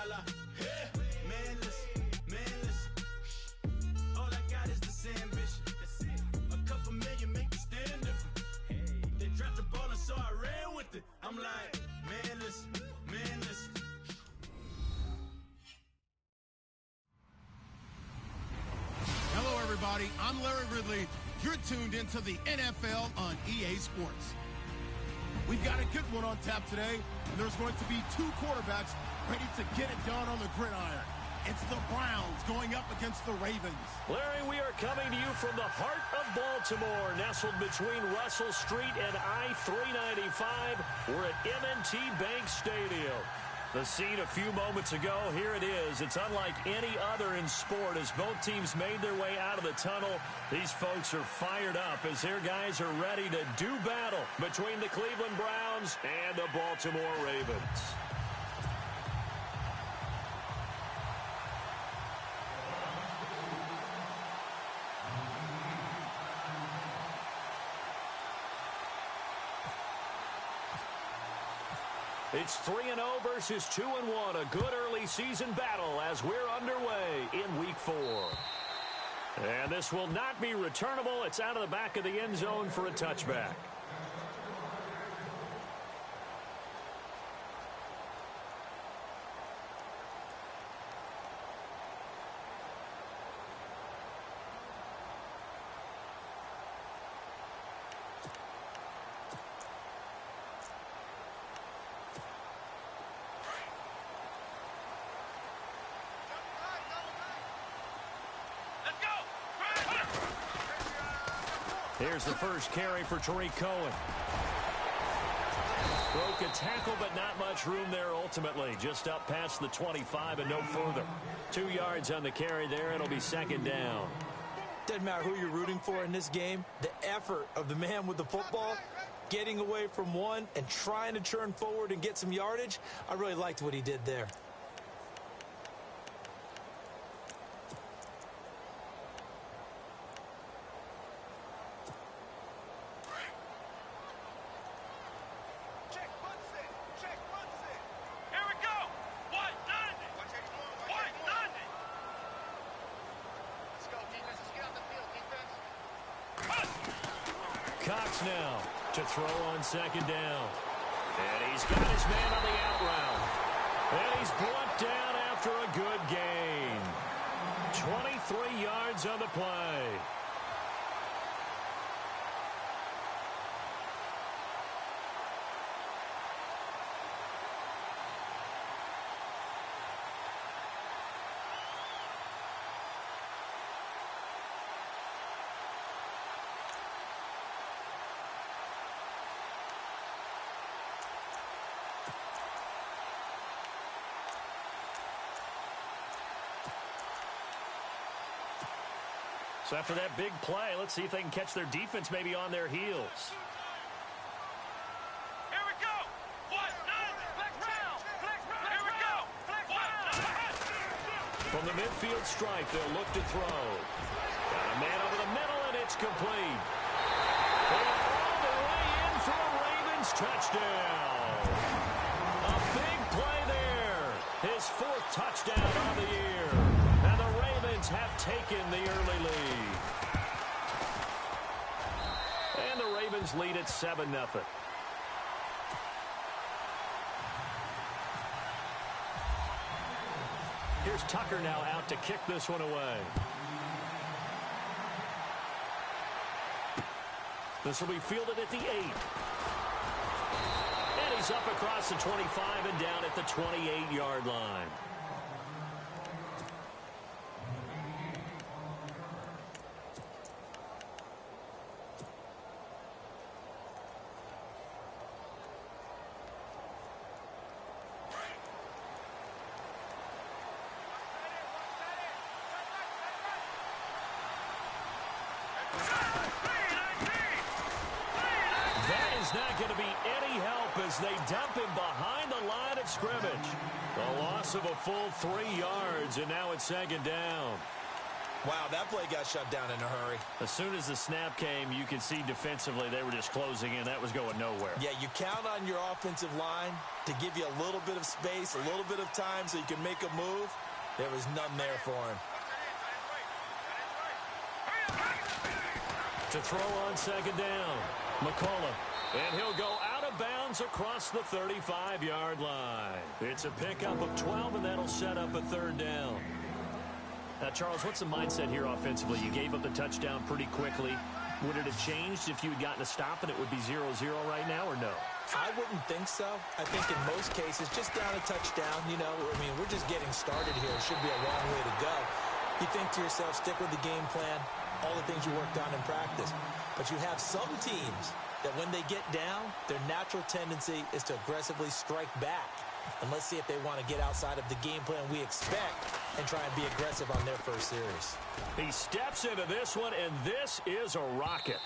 Yeah, man, listen. All I got is this ambition. A couple million make me stand different. They dropped the ball and so I ran with it. I'm like, man, listen. Hello, everybody. I'm Larry Ridley. You're tuned into the NFL on EA Sports. We've got a good one on tap today, and there's going to be two quarterbacks ready to get it done on the gridiron. It's the Browns going up against the Ravens. Larry, we are coming to you from the heart of Baltimore, nestled between Russell Street and I-395. We're at M&T Bank Stadium. The scene a few moments ago, here it is. It's unlike any other in sport as both teams made their way out of the tunnel. These folks are fired up as their guys are ready to do battle between the Cleveland Browns and the Baltimore Ravens. It's 3-0 versus 2-1, a good early season battle as we're underway in Week 4. And this will not be returnable. It's out of the back of the end zone for a touchback. Here's the first carry for Tariq Cohen. Broke a tackle, but not much room there ultimately. Just up past the 25 and no further. 2 yards on the carry there. It'll be second down. Doesn't matter who you're rooting for in this game. The effort of the man with the football, getting away from one and trying to turn forward and get some yardage. I really liked what he did there. Cox now to throw on second down. And he's got his man on the out route. And he's brought down after a good gain. 23 yards on the play. So after that big play, let's see if they can catch their defense maybe on their heels. Here we go. What? Flex round. Here we go. Flex round. From the midfield stripe, they'll look to throw. Got a man over the middle, and it's complete. And all the way in for a Ravens touchdown. A big play there. His 4th touchdown of the year. And the Ravens have taken the early lead. And the Ravens lead at 7-0. Here's Tucker now out to kick this one away. This will be fielded at the 8. And he's up across the 25 and down at the 28-yard line. Not going to be any help as they dump him behind the line of scrimmage. A loss of a full 3 yards, and now it's second down. Wow, that play got shut down in a hurry. As soon as the snap came, you could see defensively they were just closing in. That was going nowhere. Yeah, you count on your offensive line to give you a little bit of space, a little bit of time so you can make a move, there was none there for him. To throw on second down, McCullough. And he'll go out of bounds across the 35-yard line. It's a pickup of 12, and that'll set up a third down. Now, Charles, what's the mindset here offensively? You gave up the touchdown pretty quickly. Would it have changed if you had gotten a stop and it would be 0-0 right now, or no? I wouldn't think so. I think in most cases, just down a touchdown, we're just getting started here. It should be a long way to go. You think to yourself, stick with the game plan, all the things you worked on in practice. But you have some teams that when they get down, their natural tendency is to aggressively strike back. And let's see if they want to get outside of the game plan we expect and try and be aggressive on their first series. He steps into this one, and this is a rocket.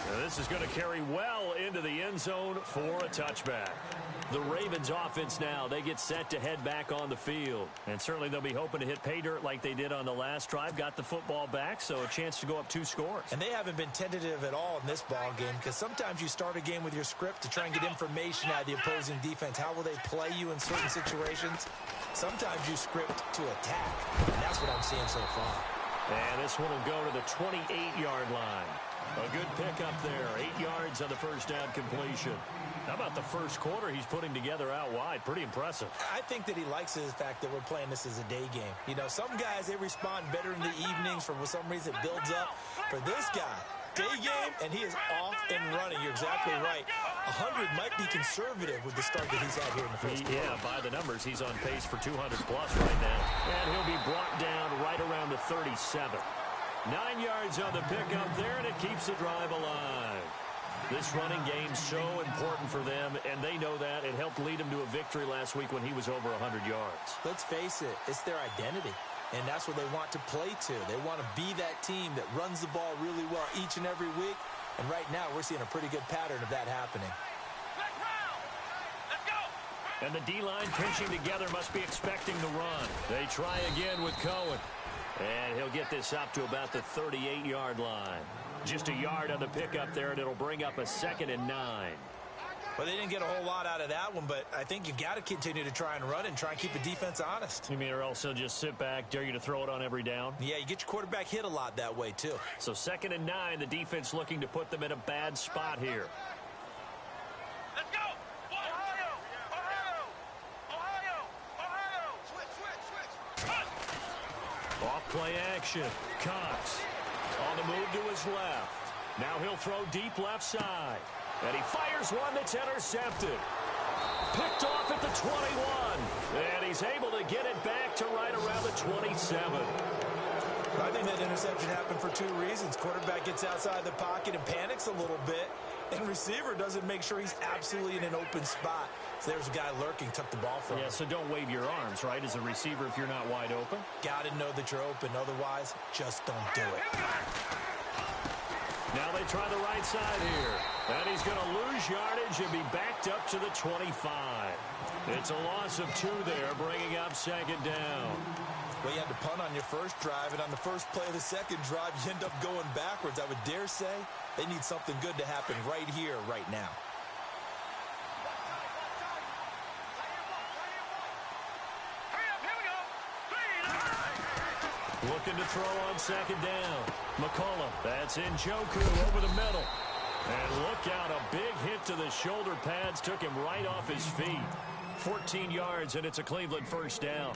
Now, this is going to carry well into the end zone for a touchback. The Ravens offense now, they get set to head back on the field. And certainly they'll be hoping to hit pay dirt like they did on the last drive. Got the football back, so a chance to go up 2 scores. And they haven't been tentative at all in this ball game because sometimes you start a game with your script to try and get information out of the opposing defense. How will they play you in certain situations? Sometimes you script to attack, and that's what I'm seeing so far. And this one will go to the 28-yard line. A good pickup there. 8 yards on the first down completion. How about the first quarter he's putting together out wide? Pretty impressive. I think that he likes the fact that we're playing this as a day game. Some guys, they respond better in the evenings. For some reason, it builds up. For this guy, day game, and he is off and running. You're exactly right. 100 might be conservative with the start that he's had here in the first quarter. Yeah, by the numbers, he's on pace for 200-plus right now. And he'll be brought down right around the 37. 9 yards on the pickup there, and it keeps the drive alive. This running game's so important for them, and they know that. It helped lead them to a victory last week when he was over 100 yards. Let's face it, it's their identity, and that's what they want to play to. They want to be that team that runs the ball really well each and every week, and right now we're seeing a pretty good pattern of that happening. Let's go! And the D-line pinching together must be expecting the run. They try again with Cohen. And he'll get this up to about the 38-yard line. Just a yard on the pickup there, and it'll bring up a 2nd and 9. Well, they didn't get a whole lot out of that one, but I think you've got to continue to try and run and try and keep the defense honest. You mean or else he'll just sit back, dare you to throw it on every down? Yeah, you get your quarterback hit a lot that way, too. So 2nd and 9, the defense looking to put them in a bad spot here. Let's go! Ohio! Ohio! Ohio! Ohio! Switch! Off play action. Cox on the move to his left. Now he'll throw deep left side. And he fires one that's intercepted. Picked off at the 21. And he's able to get it back to right around the 27. I think that interception happened for 2 reasons. Quarterback gets outside the pocket and panics a little bit. And receiver doesn't make sure he's absolutely in an open spot. So there's a guy lurking, took the ball from him. Yeah, so don't wave your arms, right, as a receiver if you're not wide open. Got to know that you're open. Otherwise, just don't do it. Now they try the right side here. And he's going to lose yardage and be backed up to the 25. It's a loss of 2 there, bringing up 2nd down. Well, you had to punt on your first drive, and on the first play of the second drive, you end up going backwards. I would dare say they need something good to happen right here, right now. Looking to throw on 2nd down. McCullough, that's Njoku over the middle. And look out, a big hit to the shoulder pads took him right off his feet. 14 yards, and it's a Cleveland first down.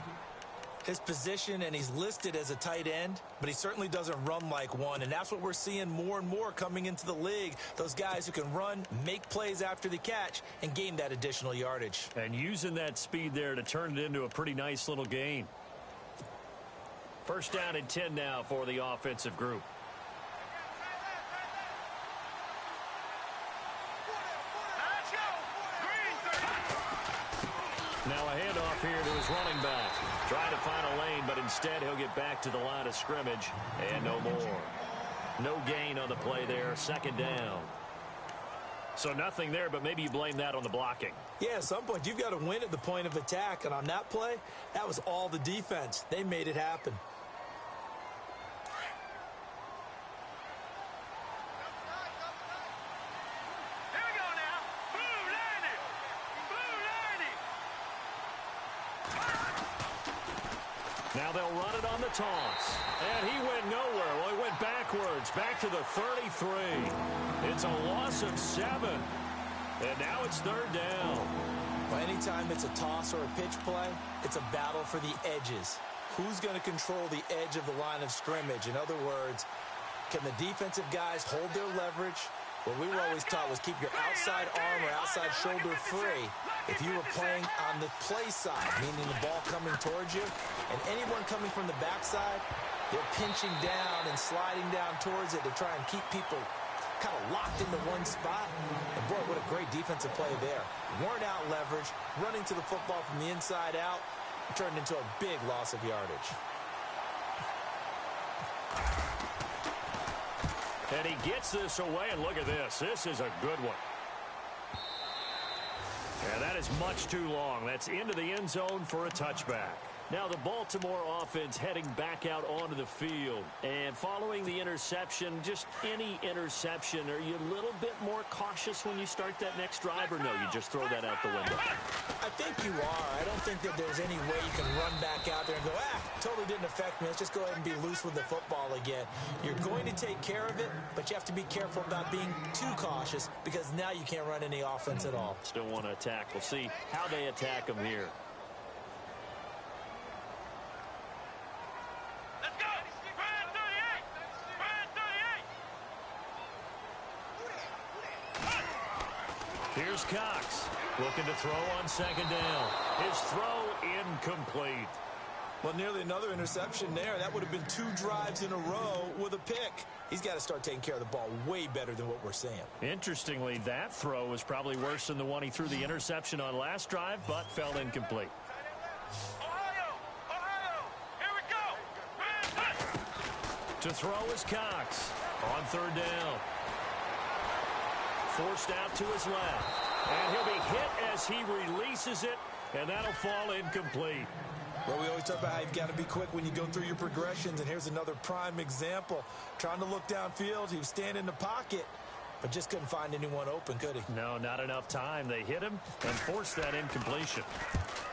His position, and he's listed as a tight end, but he certainly doesn't run like one, and that's what we're seeing more and more coming into the league. Those guys who can run, make plays after the catch, and gain that additional yardage. And using that speed there to turn it into a pretty nice little gain. First down and 10 now for the offensive group. Now a handoff here to his running back. Trying to find a lane, but instead he'll get back to the line of scrimmage. And no more. No gain on the play there. 2nd down. So nothing there, but maybe you blame that on the blocking. Yeah, at some point you've got to win at the point of attack. And on that play, that was all the defense. They made it happen. Here we go now. Now they'll run it on the toss. And he went nowhere. Well, he went backwards, back to the 33. It's a loss of 7. And now it's third down. Well, anytime it's a toss or a pitch play, it's a battle for the edges. Who's going to control the edge of the line of scrimmage? In other words, can the defensive guys hold their leverage? What we were always taught was keep your outside arm or outside shoulder free if you were playing on the play side, meaning the ball coming towards you. And anyone coming from the backside, they're pinching down and sliding down towards it to try and keep people kind of locked into one spot. And boy, what a great defensive play there. Worn out leverage, running to the football from the inside out, turned into a big loss of yardage. And he gets this away, and look at this. This is a good one. And that is much too long. That's into the end zone for a touchback. Now the Baltimore offense heading back out onto the field. And following the interception, just any interception, are you a little bit more cautious when you start that next drive, or no, you just throw that out the window? I think you are. I don't think that there's any way you can run back out there and go, totally didn't affect me. Let's just go ahead and be loose with the football again. You're going to take care of it, but you have to be careful about being too cautious because now you can't run any offense at all. Still want to attack. We'll see how they attack them here. Let's go! Brand 38! Brand 38! Here's Cox looking to throw on second down. His throw incomplete. Well, nearly another interception there. That would have been 2 drives in a row with a pick. He's got to start taking care of the ball way better than what we're seeing. Interestingly, that throw was probably worse than the one he threw the interception on last drive, but fell incomplete. Ohio! Here we go! Brand To throw is Cox on third down. Forced out to his left. And he'll be hit as he releases it, and that'll fall incomplete. Well, we always talk about how you've got to be quick when you go through your progressions, and here's another prime example. Trying to look downfield, he was standing in the pocket, but just couldn't find anyone open, could he? No, not enough time. They hit him and forced that incompletion.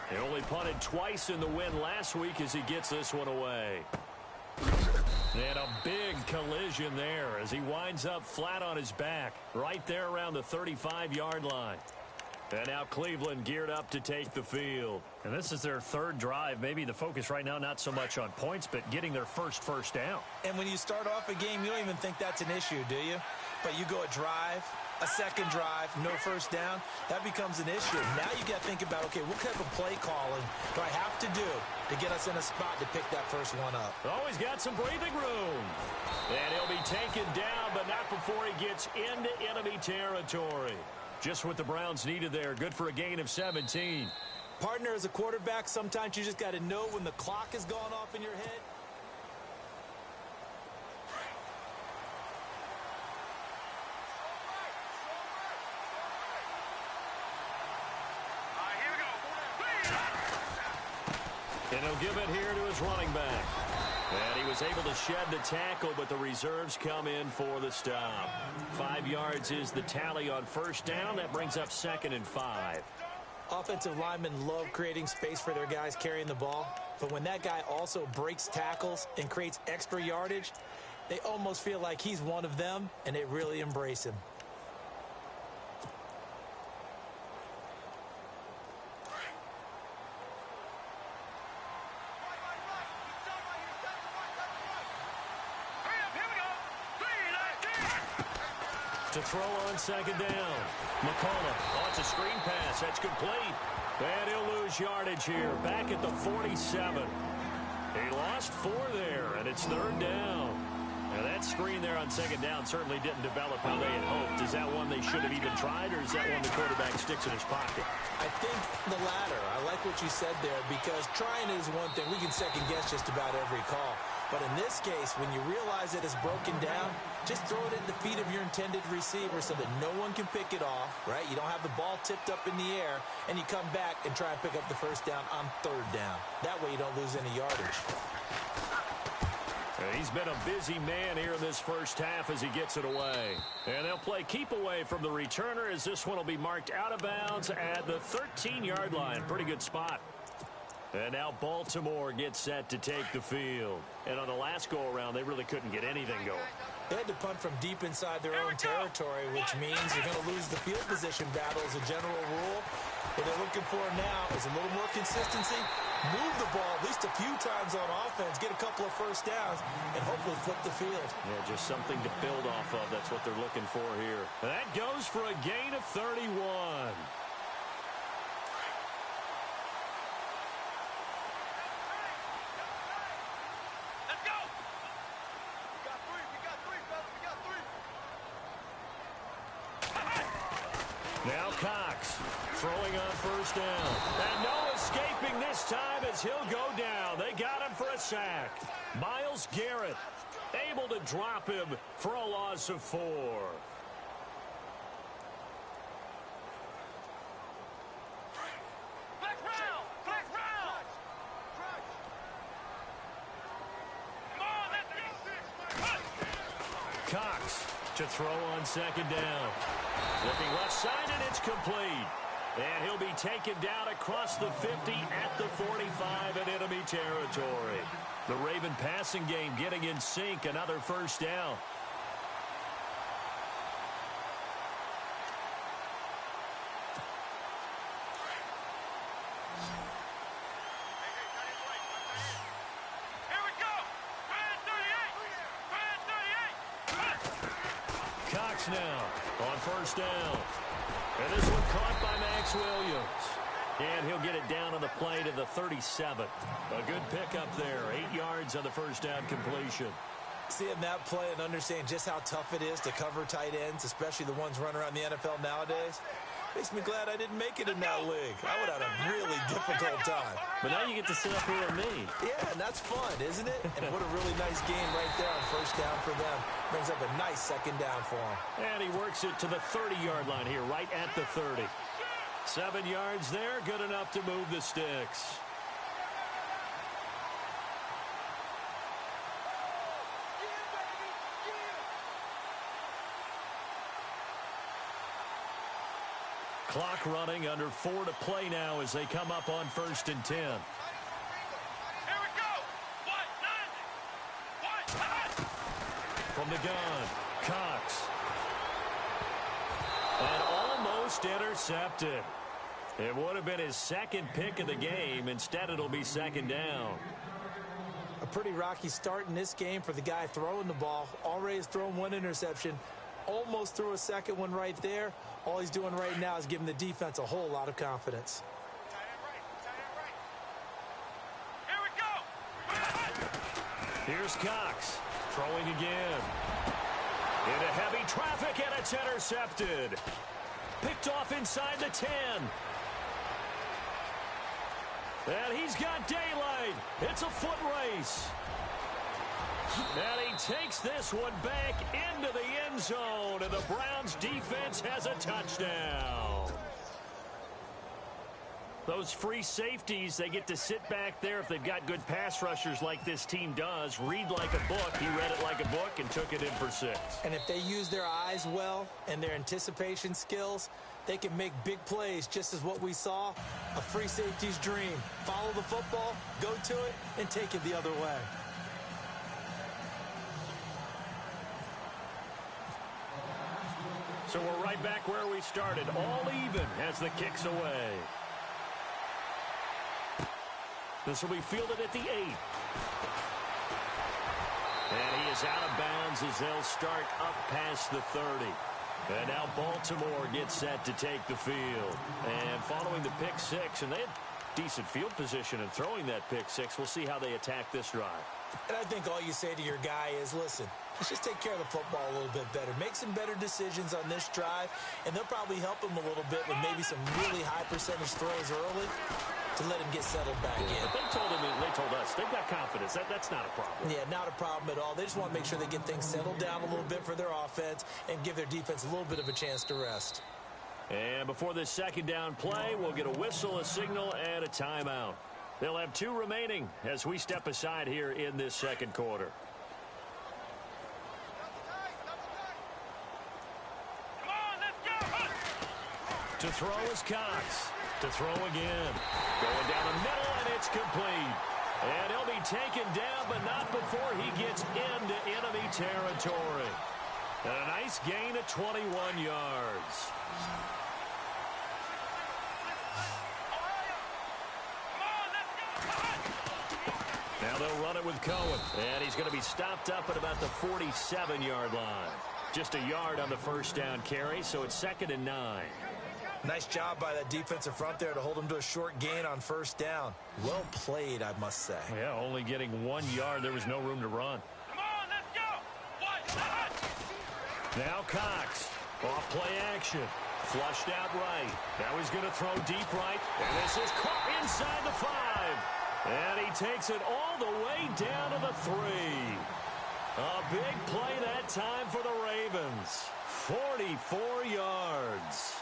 He only punted twice in the win last week as he gets this one away. And a big collision there as he winds up flat on his back, right there around the 35-yard line. And now Cleveland geared up to take the field. And this is their third drive. Maybe the focus right now not so much on points, but getting their first down. And when you start off a game, you don't even think that's an issue, do you? But you go a drive, a second drive, no first down, that becomes an issue. Now you got to think about, okay, what type of play calling do I have to do to get us in a spot to pick that first one up? Always got some breathing room. And he'll be taken down, but not before he gets into enemy territory. Just what the Browns needed there. Good for a gain of 17. Partner, as a quarterback, sometimes you just got to know when the clock is going off in your head. Here we go. And he'll give it here to his running back. And he was able to shed the tackle, but the reserves come in for the stop. 5 yards is the tally on first down. That brings up 2nd and 5. Offensive linemen love creating space for their guys carrying the ball. But when that guy also breaks tackles and creates extra yardage, they almost feel like he's one of them, and they really embrace him. To throw on second down. McCullough. Oh, it's a screen pass. That's complete. And he'll lose yardage here. Back at the 47. He lost 4 there, and it's third down. Now that screen there on second down certainly didn't develop how they had hoped. Is that one they should have even tried, or is that one the quarterback sticks in his pocket? I think the latter. I like what you said there, because trying is one thing. We can second guess just about every call. But in this case, when you realize that it's broken down, just throw it at the feet of your intended receiver so that no one can pick it off, right? You don't have the ball tipped up in the air, and you come back and try and pick up the first down on third down. That way you don't lose any yardage. He's been a busy man here in this first half as he gets it away. And they'll play keep away from the returner as this one will be marked out of bounds at the 13-yard line. Pretty good spot. And now Baltimore gets set to take the field. And on the last go-around, they really couldn't get anything going. They had to punt from deep inside their own territory, which means you're going to lose the field position battle as a general rule. What they're looking for now is a little more consistency, move the ball at least a few times on offense, get a couple of first downs, and hopefully flip the field. Yeah, just something to build off of. That's what they're looking for here. And that goes for a gain of 31. Now Cox throwing on first down. And no escaping this time as he'll go down. They got him for a sack. Myles Garrett able to drop him for a loss of 4. Cox to throw on second down. Looking left side, and it's complete. And he'll be taken down across the 50 at the 45 in enemy territory. The Raven passing game getting in sync. Another first down. Cox now on first down. And this one caught by Max Williams. And he'll get it down on the play to the 37. A good pickup there. 8 yards on the first down completion. Seeing that play and understanding just how tough it is to cover tight ends, especially the ones running around the NFL nowadays, makes me glad I didn't make it in that league. I would have had a really difficult time. But now you get to sit up here with me. Yeah, and that's fun, isn't it? And what a really nice game right there on first down for them. Brings up a nice second down for him. And he works it to the 30-yard line here, right at the 30. 7 yards there, good enough to move the sticks. Clock running, under 4 to play now as they come up on 1st and 10. Here we go. From the gun, Cox. And almost intercepted. It would have been his second pick of the game. Instead, it'll be second down. A pretty rocky start in this game for the guy throwing the ball. Already has thrown 1 interception. Almost threw a second one right there. All he's doing right now is giving the defense a whole lot of confidence. Here we go. Here's Cox throwing again. Into heavy traffic, and it's intercepted. Picked off inside the 10. And he's got daylight. It's a foot race. And he takes this one back into the end zone, and the Browns defense has a touchdown. Those free safeties, they get to sit back there if they've got good pass rushers like this team does. Read like a book. He read it like a book and took it in for 6. And if they use their eyes well and their anticipation skills, they can make big plays, just as what we saw. A free safety's dream. Follow the football, go to it, and take it the other way. So we're right back where we started, all even as the kick's away. This will be fielded at the 8. And he is out of bounds as they'll start up past the 30. And now Baltimore gets set to take the field. And following the pick 6, and they had decent field position in throwing that pick 6. We'll see how they attack this drive. And I think all you say to your guy is, listen, let's just take care of the football a little bit better. Make some better decisions on this drive, and they'll probably help him a little bit with maybe some really high percentage throws early to let him get settled back in. But they told us they've got confidence. That's not a problem. Yeah, not a problem at all. They just want to make sure they get things settled down a little bit for their offense and give their defense a little bit of a chance to rest. And before this second down play, we'll get a whistle, a signal, and a timeout. They'll have 2 remaining as we step aside here in this second quarter. Come on, let's go. To throw is Cox. to throw again. Going down the middle, and it's complete. And he'll be taken down, but not before he gets into enemy territory. And a nice gain of 21 yards. Now they'll run it with Cohen. And he's going to be stopped up at about the 47-yard line. Just a yard on the first down carry, so it's 2nd and 9. Nice job by that defensive front there to hold him to a short gain on first down. Well played, I must say. Yeah, only getting 1 yard. There was no room to run. Come on, let's go. Now Cox. Off play action. Flushed out right. Now he's going to throw deep right. And this is caught inside the 5. And he takes it all the way down to the 3. A big play that time for the Ravens. 44 yards.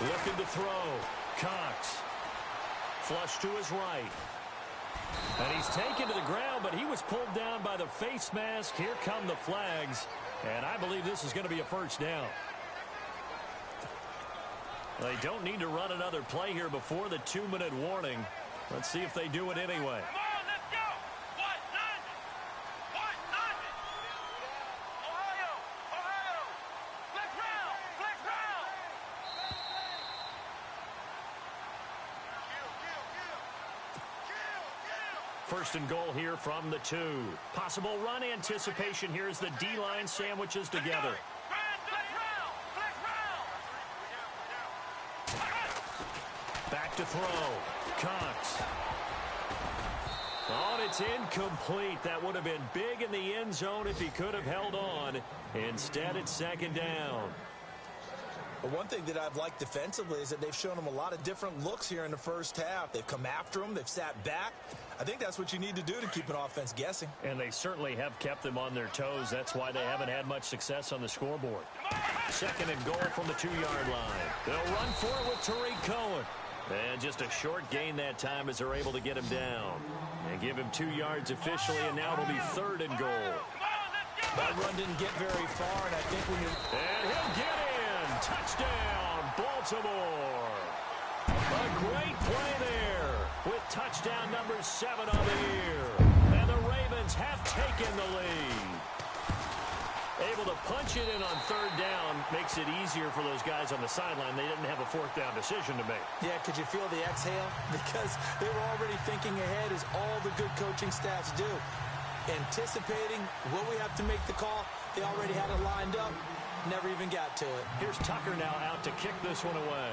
Looking to throw. Cox. Flush to his right. And he's taken to the ground, but he was pulled down by the face mask. Here come the flags. And I believe this is going to be a first down. They don't need to run another play here before the 2-minute warning. Let's see if they do it anyway. Come on, let's go. Ohio. Flex round. First and goal here from the 2. Possible run anticipation here as the D-line sandwiches together. Back to throw. Cox. Oh, and it's incomplete. That would have been big in the end zone if he could have held on. Instead, it's 2nd down. But one thing that I've liked defensively is that they've shown him a lot of different looks here in the first half. They've come after him. They've sat back. I think that's what you need to do to keep an offense guessing. And they certainly have kept them on their toes. That's why they haven't had much success on the scoreboard. 2nd and goal from the 2-yard line. They'll run for it with Tariq Cohen. And just a short gain that time as they're able to get him down. And give him 2 yards officially, and now it'll be 3rd and goal. That run didn't get very far, and I think when you... And he'll get in. Touchdown, Baltimore. A great play there with touchdown number 7 on the year. And the Ravens have taken the lead. Able to punch it in on 3rd down makes it easier for those guys on the sideline. They didn't have a 4th down decision to make. Yeah, could you feel the exhale? Because they were already thinking ahead, as all the good coaching staffs do. Anticipating, will we have to make the call? They already had it lined up. Never even got to it. Here's Tucker now out to kick this one away.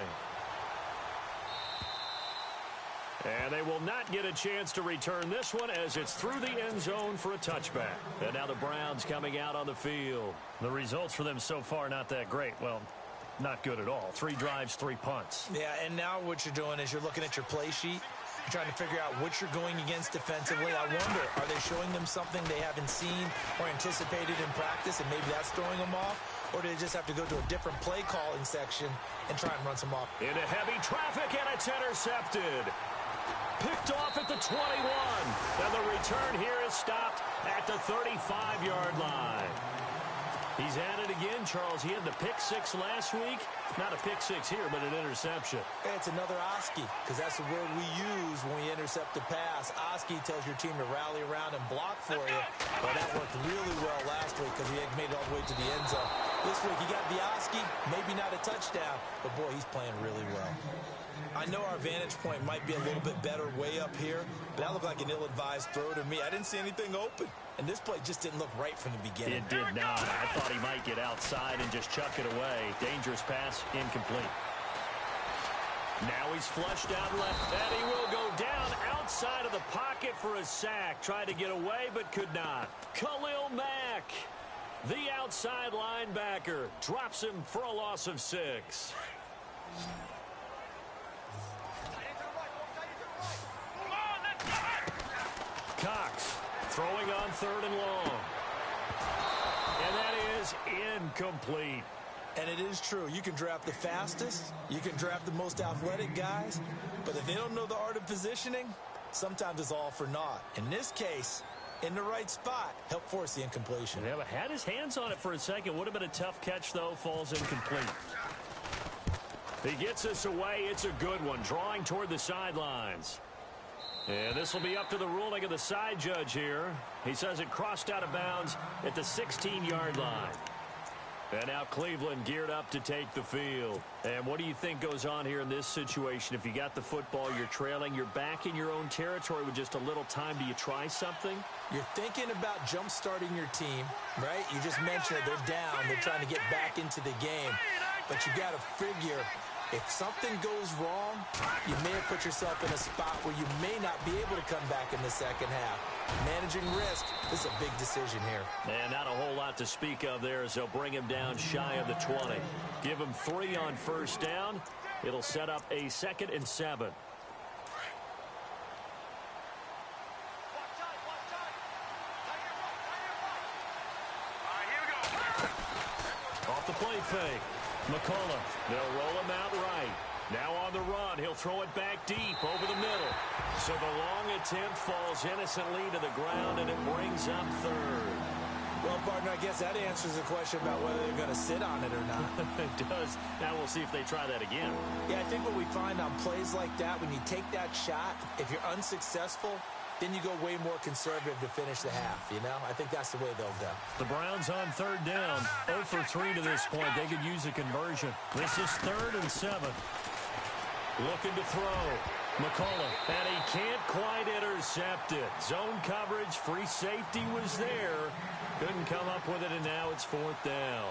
And they will not get a chance to return this one as it's through the end zone for a touchback. And now the Browns coming out on the field. The results for them so far not that great. Well, not good at all. 3 drives, 3 punts. Yeah, and now what you're doing is you're looking at your play sheet. You're trying to figure out what you're going against defensively. I wonder, are they showing them something they haven't seen or anticipated in practice, and maybe that's throwing them off? Or do they just have to go to a different play calling section and try and run some off? Into heavy traffic, and it's intercepted. Picked off at the 21. And the return here is stopped at the 35-yard line. He's at it again, Charles. He had the pick 6 last week. Not a pick 6 here, but an interception. It's another Oski, because that's the word we use when we intercept a pass. Oski tells your team to rally around and block for you. Well, that worked really well last week because he had made it all the way to the end zone. This week, he got the Oski, maybe not a touchdown, but boy, he's playing really well. I know our vantage point might be a little bit better way up here, but that looked like an ill-advised throw to me. I didn't see anything open, and this play just didn't look right from the beginning. It did not. I thought he might get outside and just chuck it away. Dangerous pass, incomplete. Now he's flushed out left, and he will go down outside of the pocket for a sack. Tried to get away, but could not. Khalil Mack, the outside linebacker, drops him for a loss of 6. Cox throwing on 3rd and long. And that is incomplete. And it is true. You can draft the fastest. You can draft the most athletic guys. But if they don't know the art of positioning, sometimes it's all for naught. In this case, in the right spot, help force the incompletion. Yeah, but had his hands on it for a second. Would have been a tough catch, though. Falls incomplete. He gets this away. It's a good one, drawing toward the sidelines. And this will be up to the ruling of the side judge here. He says it crossed out of bounds at the 16-yard line. And now Cleveland geared up to take the field. And what do you think goes on here in this situation? If you got the football, you're trailing, you're back in your own territory with just a little time. Do you try something? You're thinking about jump-starting your team, right? You just mentioned it. They're down. They're trying to get back into the game. But you got to figure, if something goes wrong, you may have put yourself in a spot where you may not be able to come back in the second half. Managing risk, this is a big decision here. And not a whole lot to speak of there as they'll bring him down shy of the 20. Give him 3 on first down. It'll set up a 2nd and 7. Off the play fake. McCullough, they'll roll him out right. Now on the run, he'll throw it back deep over the middle. So the long attempt falls innocently to the ground, and it brings up 3rd. Well, partner, I guess that answers the question about whether they're going to sit on it or not. It does. Now we'll see if they try that again. Yeah, I think what we find on plays like that, when you take that shot, if you're unsuccessful, then you go way more conservative to finish the half, you know? I think that's the way they'll go. The Browns on 3rd down. 0 for 3 to this point. They could use a conversion. This is 3rd and 7. Looking to throw. McCullough, and he can't quite intercept it. Zone coverage, free safety was there. Couldn't come up with it, and now it's 4th down.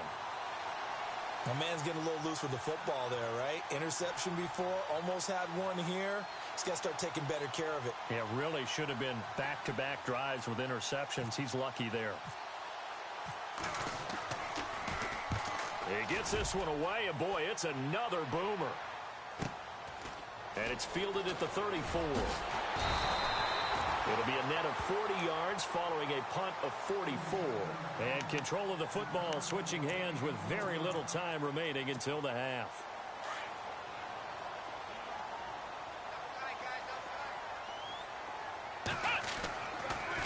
My man's getting a little loose with the football there, right? Interception before, almost had one here. He's got to start taking better care of it. Yeah, really should have been back-to-back drives with interceptions. He's lucky there. He gets this one away, and boy, it's another boomer. And it's fielded at the 34. It'll be a net of 40 yards following a punt of 44. And control of the football switching hands with very little time remaining until the half.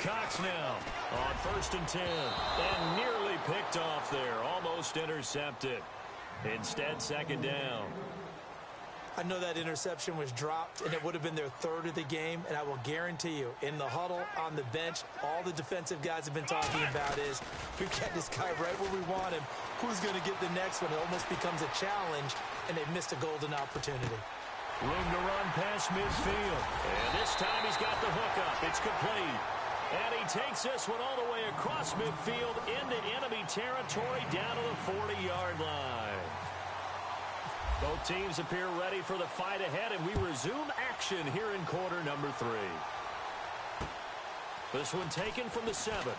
Cox now on 1st and 10. And nearly picked off there. Almost intercepted. Instead, 2nd down. I know that interception was dropped, and it would have been their 3rd of the game, and I will guarantee you, in the huddle, on the bench, all the defensive guys have been talking about is, we've got this guy right where we want him. Who's going to get the next one? It almost becomes a challenge, and they've missed a golden opportunity. Room to run past midfield. And this time he's got the hook up. It's complete. And he takes this one all the way across midfield into enemy territory down to the 40-yard line. Both teams appear ready for the fight ahead, and we resume action here in quarter number 3. This one taken from the 7.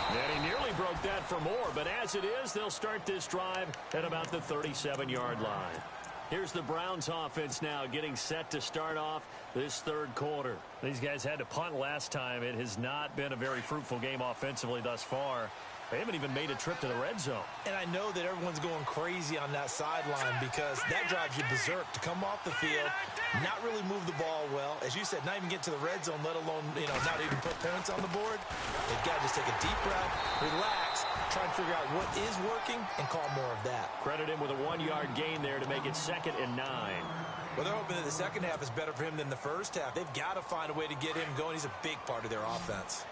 And he nearly broke that for more, but as it is, they'll start this drive at about the 37-yard line. Here's the Browns offense now getting set to start off this 3rd quarter. These guys had to punt last time. It has not been a very fruitful game offensively thus far. They haven't even made a trip to the red zone. And I know that everyone's going crazy on that sideline because that drives you berserk to come off the field, not really move the ball well. As you said, not even get to the red zone, let alone, not even put points on the board. They've got to just take a deep breath, relax, try and figure out what is working, and call more of that. Credit him with a 1-yard gain there to make it 2nd and 9. Well, they're hoping that the second half is better for him than the first half. They've got to find a way to get him going. He's a big part of their offense.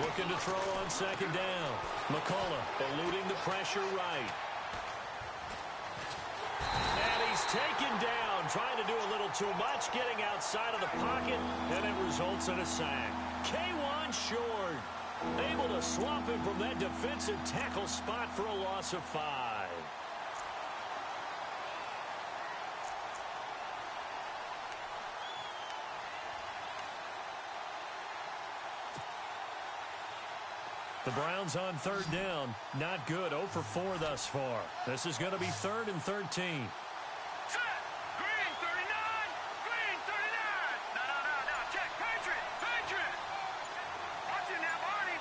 Looking to throw on 2nd down. McCullough eluding the pressure right. And he's taken down, trying to do a little too much, getting outside of the pocket, and it results in a sack. K1 short. Able to swamp him from that defensive tackle spot for a loss of 5. The Browns on 3rd down. Not good. 0 for 4 thus far. This is going to be 3rd and 13. Set! Green 39! Green 39! No. Check. Patriot! Watch it now, Barney!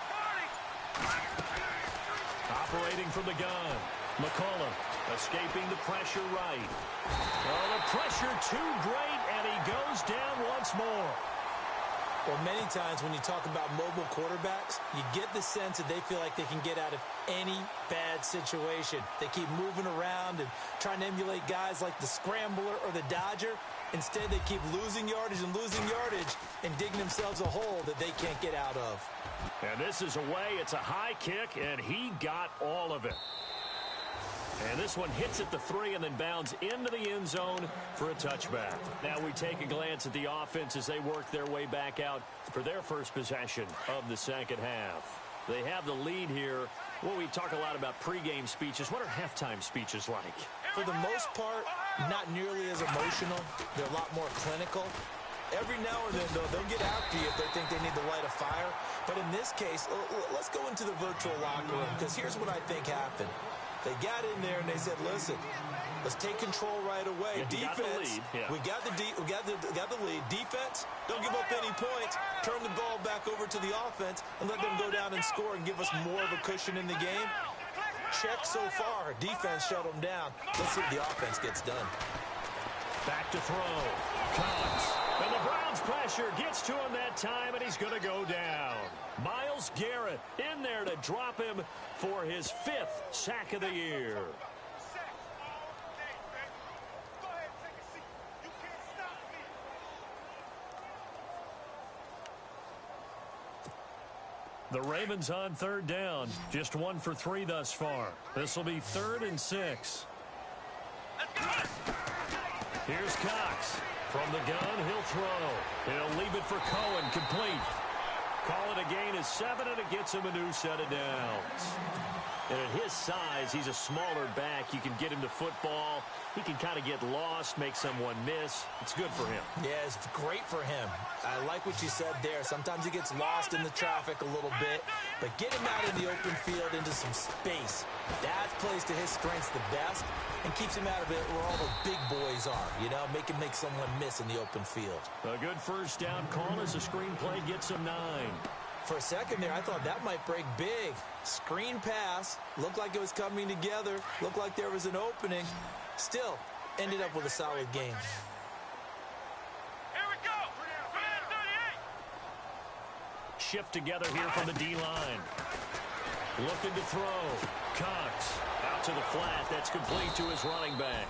Operating from the gun. McCollum escaping the pressure right. Oh, the pressure too great, and he goes down once more. Well, many times when you talk about mobile quarterbacks, you get the sense that they feel like they can get out of any bad situation. They keep moving around and trying to emulate guys like the Scrambler or the Dodger. Instead, they keep losing yardage and digging themselves a hole that they can't get out of. And this is away. It's a high kick, and he got all of it. And this one hits at the 3 and then bounds into the end zone for a touchback. Now we take a glance at the offense as they work their way back out for their first possession of the second half. They have the lead here. Well, we talk a lot about pregame speeches. What are halftime speeches like? For the most part, not nearly as emotional. They're a lot more clinical. Every now and then, though, they'll get after you if they think they need to light a fire. But in this case, let's go into the virtual locker room, because here's what I think happened. They got in there and they said, listen, let's take control right away. Yeah, Defense, we got the lead. Defense, don't give up any points. Turn the ball back over to the offense and let them go down and score and give us more of a cushion in the game. Check so far. Defense shut them down. Let's see if the offense gets done. Back to throw. Cox. And the Browns pressure gets to him that time, and he's going to go down. Myles Garrett in there to drop him for his 5th sack of the year. The Ravens on 3rd down. Just 1 for 3 thus far. This will be 3rd and 6. Here's Cox. From the gun, he'll throw. He'll leave it for Cohen, complete. Call it a gain of 7, and it gets him a new set of downs. And at his size, he's a smaller back. You can get him to football. He can kind of get lost, make someone miss. It's good for him. Yeah, it's great for him. I like what you said there. Sometimes he gets lost in the traffic a little bit, but get him out in the open field into some space. That plays to his strengths the best and keeps him out of it where all the big boys are, you know, make someone miss in the open field. A good first down call as the screenplay gets him 9. For a second there, I thought that might break big. Screen pass, looked like it was coming together, looked like there was an opening. Still, ended up with a solid game. Here we go. Command 38. Shift together here from the D-line. Looking to throw. Cox out to the flat. That's complete to his running back.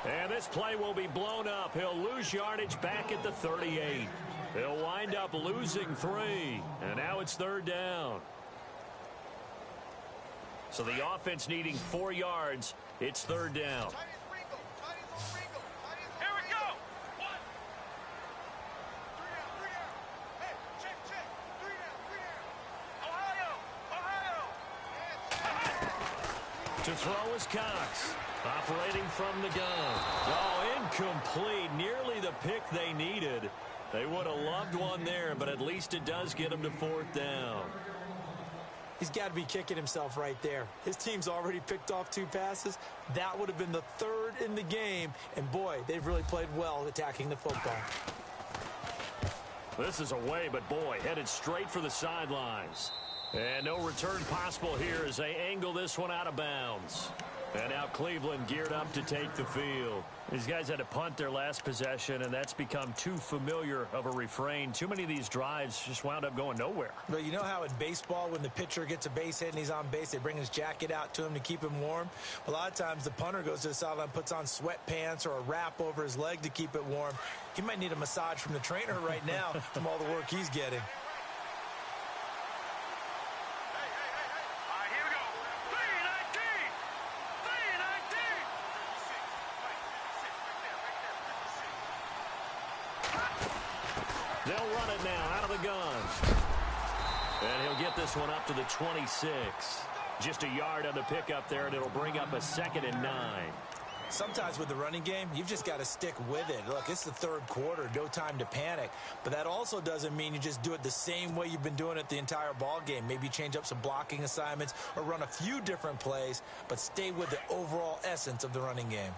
And this play will be blown up. He'll lose yardage back at the 38. He'll wind up losing 3. And now it's 3rd down. So the offense needing 4 yards. It's 3rd down. Here we go. 1. 3 down. Hey, check. 3 down. Ohio. To throw is Cox. Operating from the gun. Oh, incomplete. Nearly the pick they needed. They would have loved one there, but at least it does get them to 4th down. He's got to be kicking himself right there. His team's already picked off 2 passes. That would have been the 3rd in the game. And, boy, they've really played well attacking the football. This is away, but, boy, headed straight for the sidelines. And no return possible here as they angle this one out of bounds. And now Cleveland geared up to take the field. These guys had to punt their last possession, and that's become too familiar of a refrain. Too many of these drives just wound up going nowhere. But you know how in baseball, when the pitcher gets a base hit and he's on base, they bring his jacket out to him to keep him warm? A lot of times the punter goes to the sideline, puts on sweatpants or a wrap over his leg to keep it warm. He might need a massage from the trainer right now from all the work he's getting. They'll run it now out of the gun. And he'll get this one up to the 26. Just a yard on the pickup there, and it'll bring up a 2nd and 9. Sometimes with the running game, you've just got to stick with it. Look, it's the 3rd quarter, no time to panic. But that also doesn't mean you just do it the same way you've been doing it the entire ball game. Maybe change up some blocking assignments or run a few different plays, but stay with the overall essence of the running game.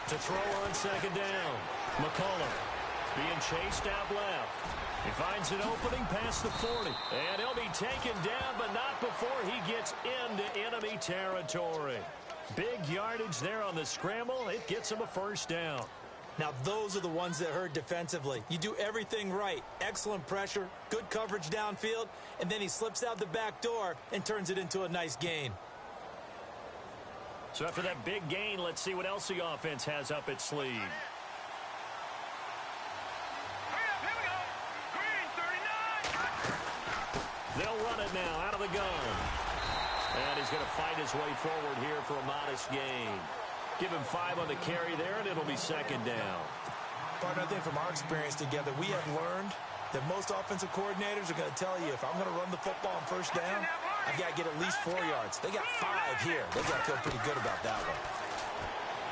To throw on 2nd down. McCollum being chased out left. He finds an opening past the 40. And he'll be taken down, but not before he gets into enemy territory. Big yardage there on the scramble. It gets him a first down. Now, those are the ones that hurt defensively. You do everything right. Excellent pressure, good coverage downfield, and then he slips out the back door and turns it into a nice gain. So after that big gain, let's see what else the offense has up its sleeve. Here we go. Green 39. They'll run it now out of the gun. And he's going to fight his way forward here for a modest gain. Give him 5 on the carry there, and it'll be second down. Partner, I think from our experience together, we have learned that most offensive coordinators are going to tell you, if I'm going to run the football on first down, I've got to get at least 4 yards. They got 5 here. They've got to feel pretty good about that one.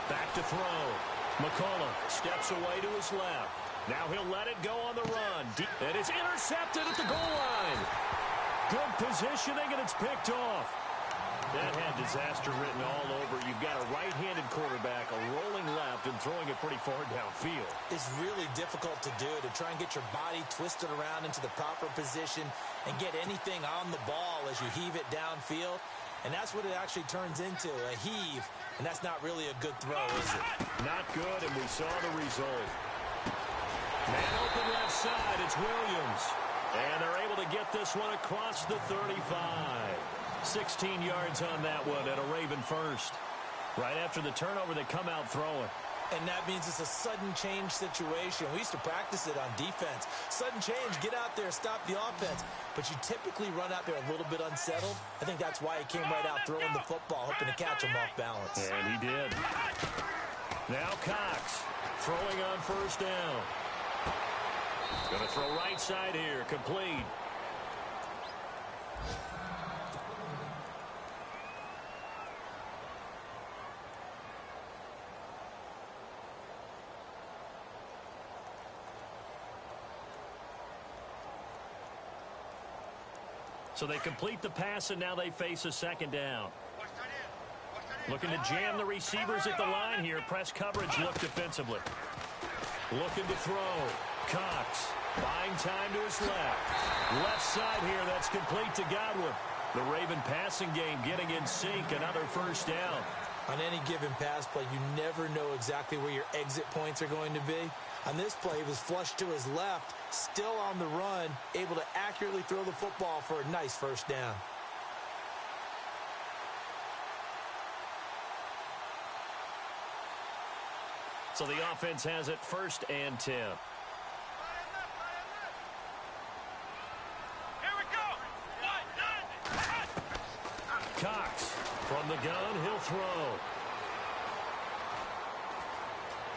Back to throw. McCullough steps away to his left. Now he'll let it go on the run. And it's intercepted at the goal line. Good positioning, and it's picked off. That had disaster written all over. You've got a right-handed quarterback, a rolling left, and throwing it pretty far downfield. It's really difficult to do, to try and get your body twisted around into the proper position and get anything on the ball as you heave it downfield. And that's what it actually turns into, a heave. And that's not really a good throw, is it? Not good, and we saw the result. Man open left side, it's Williams. And they're able to get this one across the 35. 16 yards on that one and a Raven first. Right after the turnover, they come out throwing. And that means it's a sudden change situation. We used to practice it on defense. Sudden change, get out there, stop the offense. But you typically run out there a little bit unsettled. I think that's why he came right out throwing the football, hoping to catch him off balance. And he did. Now Cox throwing on first down. Going to throw right side here, complete. So they complete the pass, and now they face a second down. Looking to jam the receivers at the line here. Press coverage, look defensively. Looking to throw. Cox buying time to his left. Left side here, that's complete to Godwin. The Raven passing game getting in sync. Another first down. On any given pass play, you never know exactly where your exit points are going to be. On this play, he was flushed to his left, still on the run, able to accurately throw the football for a nice first down. So the offense has it 1st and 10. Here we go. Cox from the gun, he'll throw.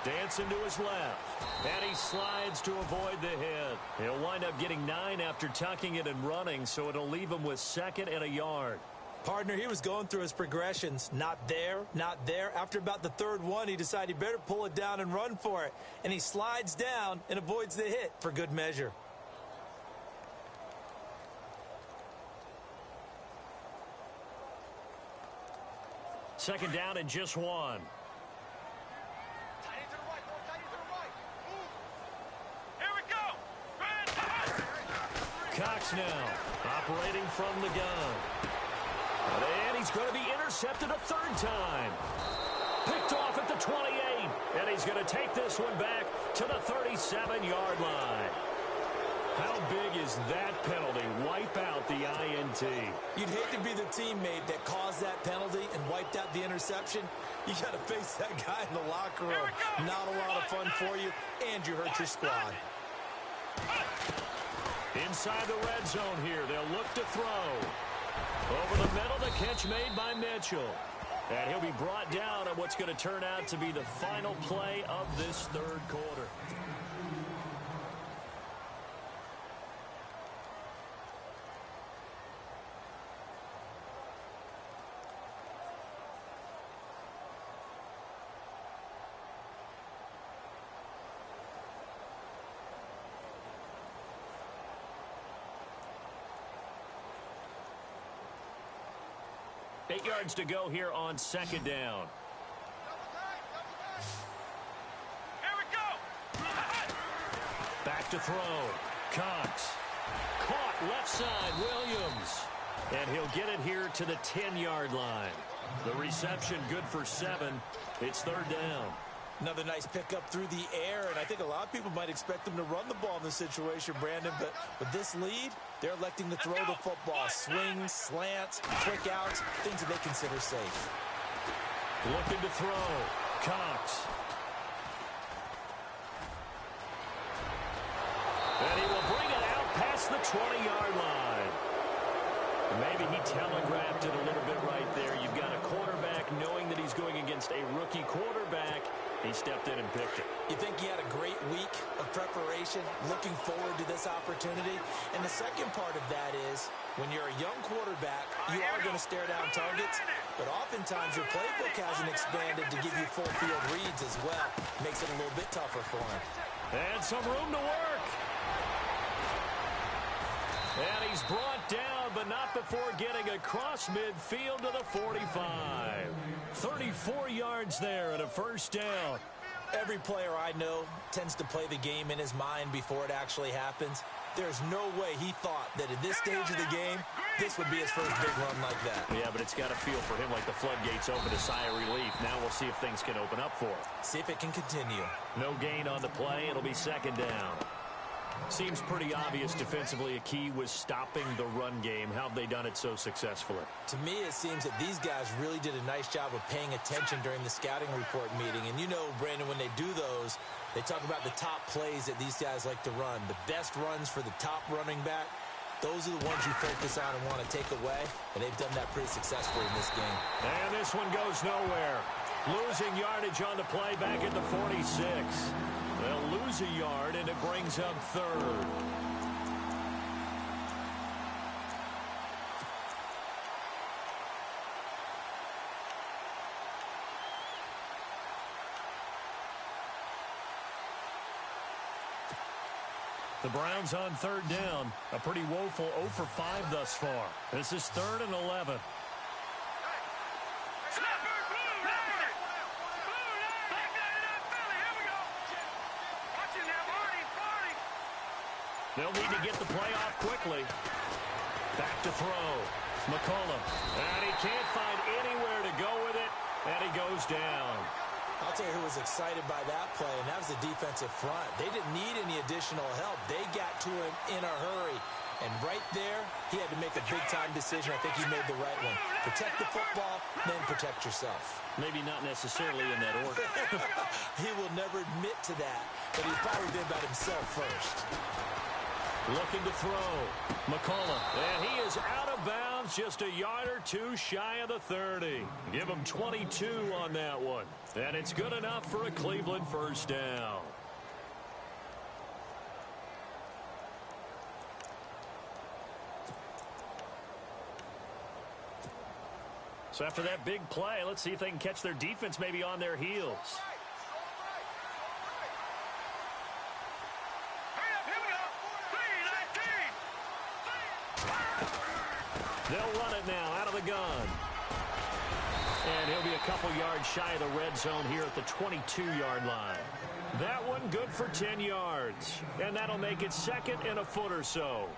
Dancing to his left. And he slides to avoid the hit. He'll wind up getting 9 after tucking it and running, so it'll leave him with 2nd and a yard. Partner, he was going through his progressions. Not there, not there. After about the 3rd one, he decided he better pull it down and run for it. And he slides down and avoids the hit for good measure. Second down and just 1. Cox now operating from the gun. And he's going to be intercepted a 3rd time. Picked off at the 28. And he's going to take this one back to the 37-yard line. How big is that penalty? Wipe out the INT. You'd hate to be the teammate that caused that penalty and wiped out the interception. You got to face that guy in the locker room. Not a lot of fun for you, and you hurt your squad. Inside the red zone here, they'll look to throw. Over the middle, the catch made by Mitchell. And he'll be brought down on what's going to turn out to be the final play of this 3rd quarter. Eight yards to go here on 2nd down. Here we go. to throw. Cox. Caught left side, Williams. And he'll get it here to the 10-yard line. The reception good for 7. It's third down. Another nice pickup through the air, and I think a lot of people might expect them to run the ball in this situation, Brandon, but with this lead, they're electing to throw the football. Swings, slants, quick outs, things that they consider safe. Looking to throw. Cox. And he will bring it out past the 20-yard line. Maybe he telegraphed it a little bit right there. You've got a quarterback knowing that he's going against a rookie quarterback. He stepped in and picked it. You think he had a great week of preparation, looking forward to this opportunity? And the second part of that is, when you're a young quarterback, you are going to stare down targets, but oftentimes your playbook hasn't expanded to give you full field reads as well. Makes it a little bit tougher for him. And some room to work. And he's brought down, but not before getting across midfield to the 45. 34 yards there and a first down. Every player I know tends to play the game in his mind before it actually happens. There's no way he thought that at this stage of the game, this would be his first big run like that. Yeah, but it's got to feel for him like the floodgates open, a sigh of relief. Now we'll see if things can open up for him. See if it can continue. No gain on the play. It'll be second down. Seems pretty obvious defensively a key was stopping the run game. How have they done it so successfully? To me, it seems that these guys really did a nice job of paying attention during the scouting report meeting. And you know, Brandon, when they do those, they talk about the top plays that these guys like to run. The best runs for the top running back, those are the ones you focus on and want to take away. And they've done that pretty successfully in this game. And this one goes nowhere. Losing yardage on the play back at the 46. They'll lose a yard, and it brings up third. The Browns on third down. A pretty woeful 0 for 5 thus far. This is 3rd and 11. They'll need to get the play off quickly. Back to throw. McCollum. And he can't find anywhere to go with it. And he goes down. I'll tell you who was excited by that play, and that was the defensive front. They didn't need any additional help. They got to him in a hurry. And right there, he had to make a big-time decision. I think he made the right one. Protect the football, then protect yourself. Maybe not necessarily in that order. He will never admit to that, but he's probably been about himself first. Looking to throw. McCollum. And he is out of bounds, just a yard or two shy of the 30. Give him 22 on that one. And it's good enough for a Cleveland first down. So after that big play, let's see if they can catch their defense maybe on their heels. They'll run it now out of the gun. And he'll be a couple yards shy of the red zone here at the 22-yard line. That one good for 10 yards. And that'll make it 2nd and a foot or so.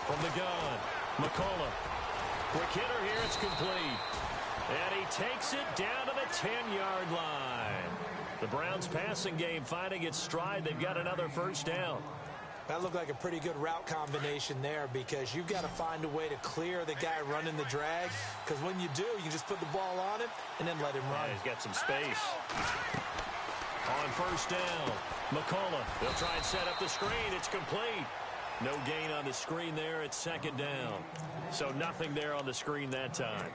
From the gun, McCollum. Quick hitter here, it's complete. And he takes it down to the 10-yard line. The Browns passing game finding its stride. They've got another first down. That looked like a pretty good route combination there, because you've got to find a way to clear the guy running the drag, because when you do, you just put the ball on him and then let him run. Yeah, he's got some space. On first down, McCollum. They'll try and set up the screen. It's complete. No gain on the screen there. It's 2nd down. So nothing there on the screen that time.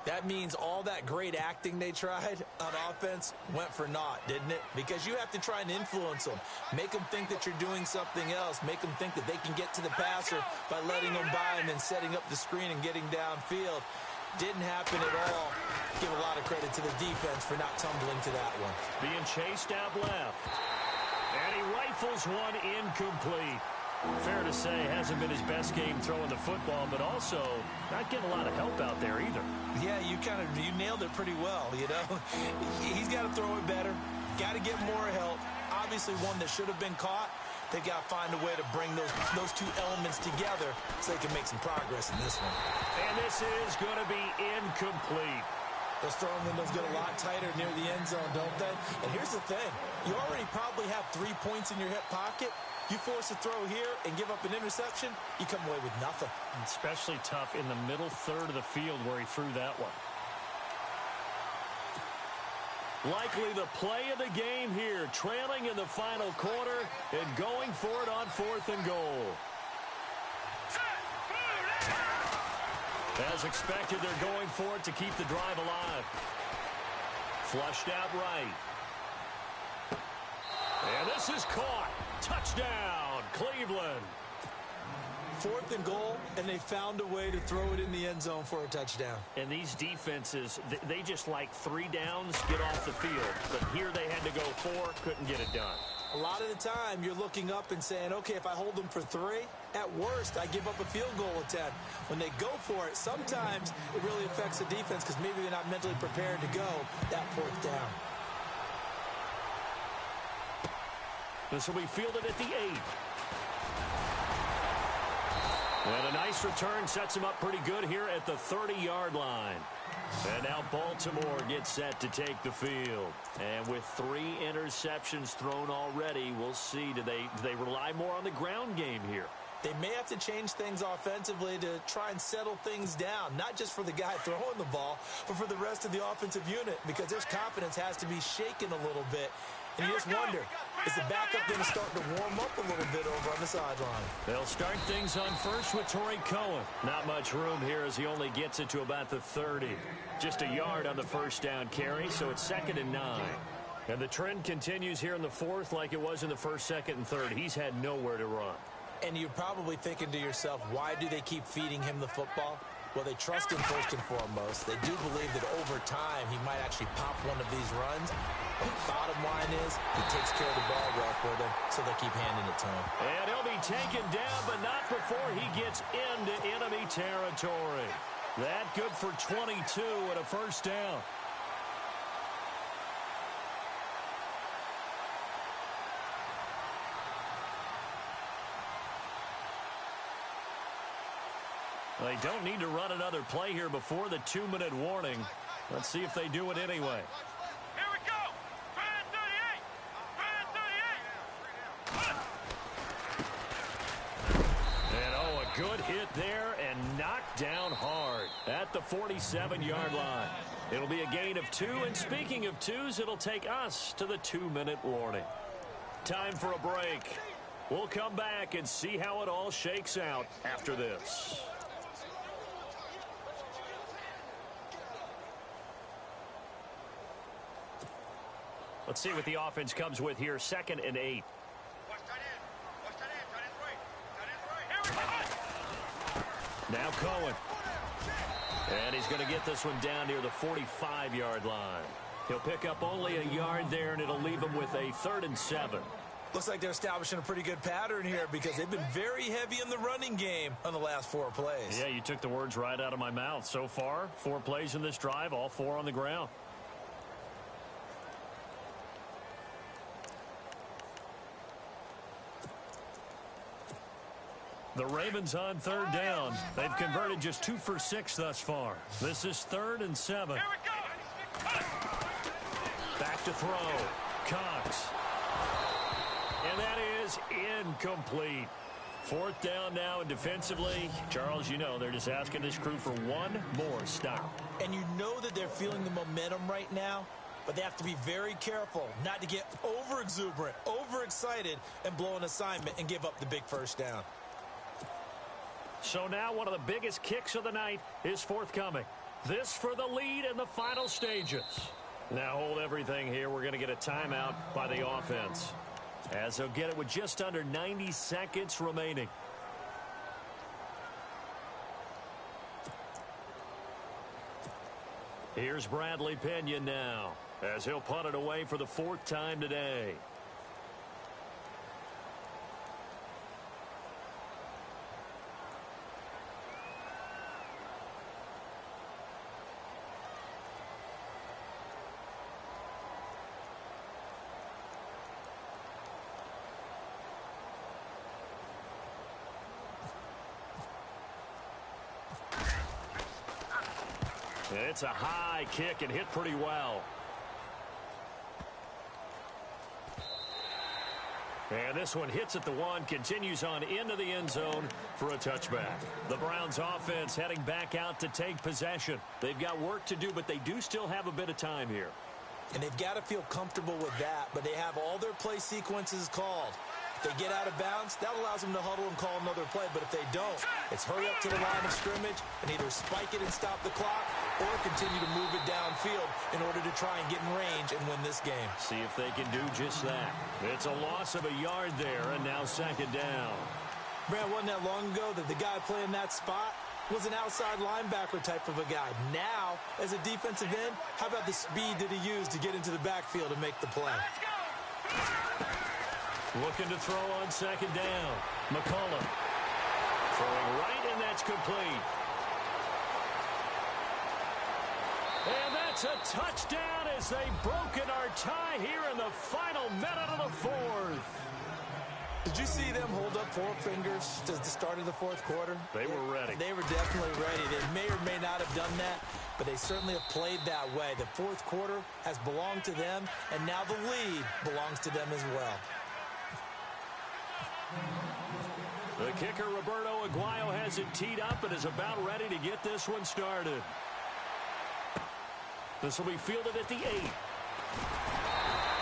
That means all that great acting they tried on offense went for naught, didn't it? Because you have to try and influence them. Make them think that you're doing something else. Make them think that they can get to the passer by letting them by and then setting up the screen and getting downfield. Didn't happen at all. Give a lot of credit to the defense for not tumbling to that one. Being chased out left. And he right rifles one incomplete. Fair to say, hasn't been his best game throwing the football, but also not getting a lot of help out there either. Yeah, you nailed it pretty well, you know. He's got to throw it better, got to get more help. Obviously one that should have been caught. They've got to find a way to bring those two elements together so they can make some progress in this one. And this is going to be incomplete. Those throwing windows get a lot tighter near the end zone, don't they? And here's the thing. You already probably have 3 points in your hip pocket. You force a throw here and give up an interception, you come away with nothing. Especially tough in the middle third of the field where he threw that one. Likely the play of the game here, trailing in the final quarter and going for it on 4th and goal. As expected, they're going for it to keep the drive alive. Flushed out right. And this is caught. Touchdown, Cleveland. 4th and goal, and they found a way to throw it in the end zone for a touchdown. And these defenses, they just like 3 downs, get off the field. But here they had to go 4, couldn't get it done. A lot of the time, you're looking up and saying, okay, if I hold them for 3, at worst, I give up a field goal attempt. When they go for it, sometimes it really affects the defense because maybe they're not mentally prepared to go that 4th down. This will be fielded at the 8. And a nice return sets him up pretty good here at the 30-yard line. And now Baltimore gets set to take the field. And with 3 interceptions thrown already, we'll see. Do they rely more on the ground game here? They may have to change things offensively to try and settle things down, not just for the guy throwing the ball, but for the rest of the offensive unit, because their confidence has to be shaken a little bit. And you just wonder, is the backup going to start to warm up a little bit over on the sideline? They'll start things on first with Torrey Cohen. Not much room here as he only gets it to about the 30. Just a yard on the first down carry, so it's 2nd and 9. And the trend continues here in the 4th like it was in the 1st, 2nd, and 3rd. He's had nowhere to run. And you're probably thinking to yourself, why do they keep feeding him the football? Well, they trust him first and foremost. They do believe that over time he might actually pop one of these runs. But the bottom line is he takes care of the ball well for them, so they'll keep handing it to him. And he'll be taken down, but not before he gets into enemy territory. That good for 22 and a first down. They don't need to run another play here before the 2-minute warning. Let's see if they do it anyway. Here we go. 38. And oh, a good hit there and knocked down hard at the 47-yard line. It'll be a gain of 2, and speaking of 2s, it'll take us to the 2-minute warning. Time for a break. We'll come back and see how it all shakes out after this. Let's see what the offense comes with here. 2nd and 8. Watch tight end. Watch tight end. Tight end's right. Tight end's right. Here we go. Now Cohen. And he's going to get this one down near the 45-yard line. He'll pick up only a yard there, and it'll leave him with a 3rd and 7. Looks like they're establishing a pretty good pattern here because they've been very heavy in the running game on the last 4 plays. Yeah, you took the words right out of my mouth. So far, 4 plays in this drive, all 4 on the ground. The Ravens on 3rd down. They've converted just 2 for 6 thus far. This is 3rd and 7. Here we go. Back to throw. Cox. And that is incomplete. 4th down now, and defensively, Charles, you know, they're just asking this crew for one more stop. And you know that they're feeling the momentum right now, but they have to be very careful not to get over-exuberant, over-excited, and blow an assignment and give up the big first down. So now one of the biggest kicks of the night is forthcoming. This for the lead in the final stages. Now hold everything here. We're going to get a timeout by the offense, as they'll get it with just under 90 seconds remaining. Here's Bradley Pinion now, as he'll punt it away for the 4th time today. And it's a high kick and hit pretty well. And this one hits at the 1, continues on into the end zone for a touchback. The Browns offense heading back out to take possession. They've got work to do, but they do still have a bit of time here. And they've got to feel comfortable with that, but they have all their play sequences called. If they get out of bounds, that allows them to huddle and call another play. But if they don't, it's hurry up to the line of scrimmage and either spike it and stop the clock or continue to move it downfield in order to try and get in range and win this game. See if they can do just that. It's a loss of a yard there, and now second down. Brad, wasn't that long ago that the guy playing that spot was an outside linebacker type of a guy. Now, as a defensive end, how about the speed that he used to get into the backfield and make the play? Looking to throw on second down. McCollum throwing right, and that's complete. And that's a touchdown as they've broken our tie here in the final minute of the fourth. Did you see them hold up 4 fingers to the start of the fourth quarter? They were ready. They were definitely ready. They may or may not have done that, but they certainly have played that way. The fourth quarter has belonged to them, and now the lead belongs to them as well. The kicker, Roberto Aguayo, has it teed up and is about ready to get this one started. This will be fielded at the 8.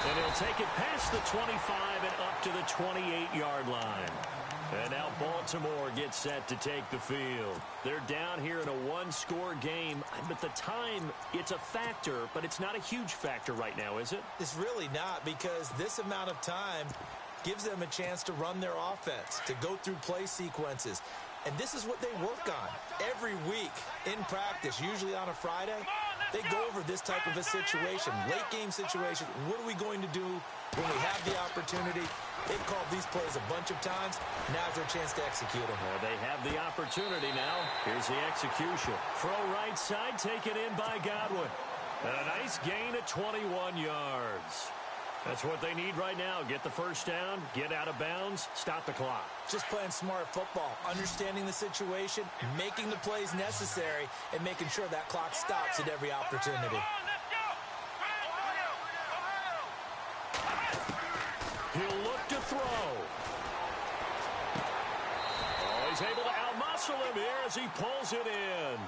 And he'll take it past the 25 and up to the 28-yard line. And now Baltimore gets set to take the field. They're down here in a 1-score game. But the time, it's a factor, but it's not a huge factor right now, is it? It's really not, because this amount of time gives them a chance to run their offense, to go through play sequences. And this is what they work on every week in practice, usually on a Friday. They go over this type of a situation, late game situation. What are we going to do when we have the opportunity? They've called these plays a bunch of times. Now's their chance to execute them. They have the opportunity now. Here's the execution. Throw right side, taken in by Godwin. And a nice gain of 21 yards. That's what they need right now. Get the first down, get out of bounds, stop the clock. Just playing smart football, understanding the situation, making the plays necessary, and making sure that clock stops at every opportunity. He'll look to throw. Oh, he's able to outmuscle him here as he pulls it in.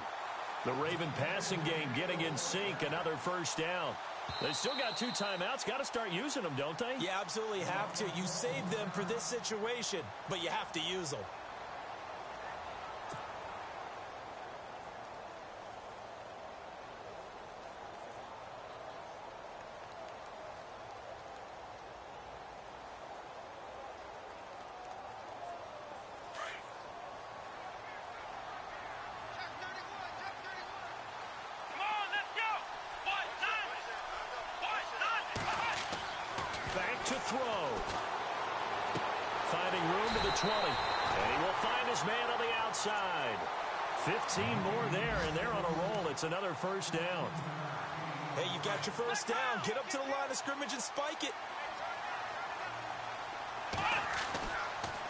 The Raven passing game getting in sync, another first down. They still got 2 timeouts. Got to start using them, don't they? You absolutely have to. You save them for this situation, but you have to use them. To throw. Finding room to the 20. And he will find his man on the outside. 15 more there, and they're on a roll. It's another first down. Hey, you got your first down. Get up to the line of scrimmage and spike it.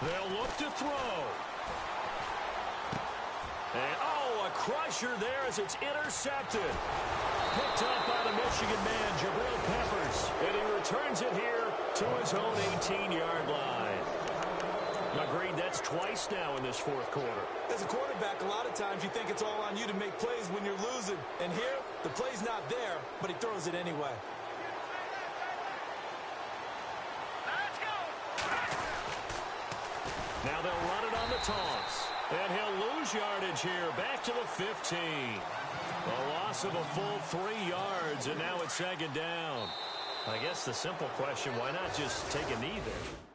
They'll look to throw. And, oh, a crusher there as it's intercepted. Picked up by the Michigan man, Jabril Peppers. And he returns it here to his own 18-yard line. Agreed, that's twice now in this fourth quarter. As a quarterback, a lot of times you think it's all on you to make plays when you're losing. And here, the play's not there, but he throws it anyway. Now they'll run it on the toss. And he'll lose yardage here, back to the 15. A loss of a full 3 yards, and now it's second down. I guess the simple question, why not just take a knee there?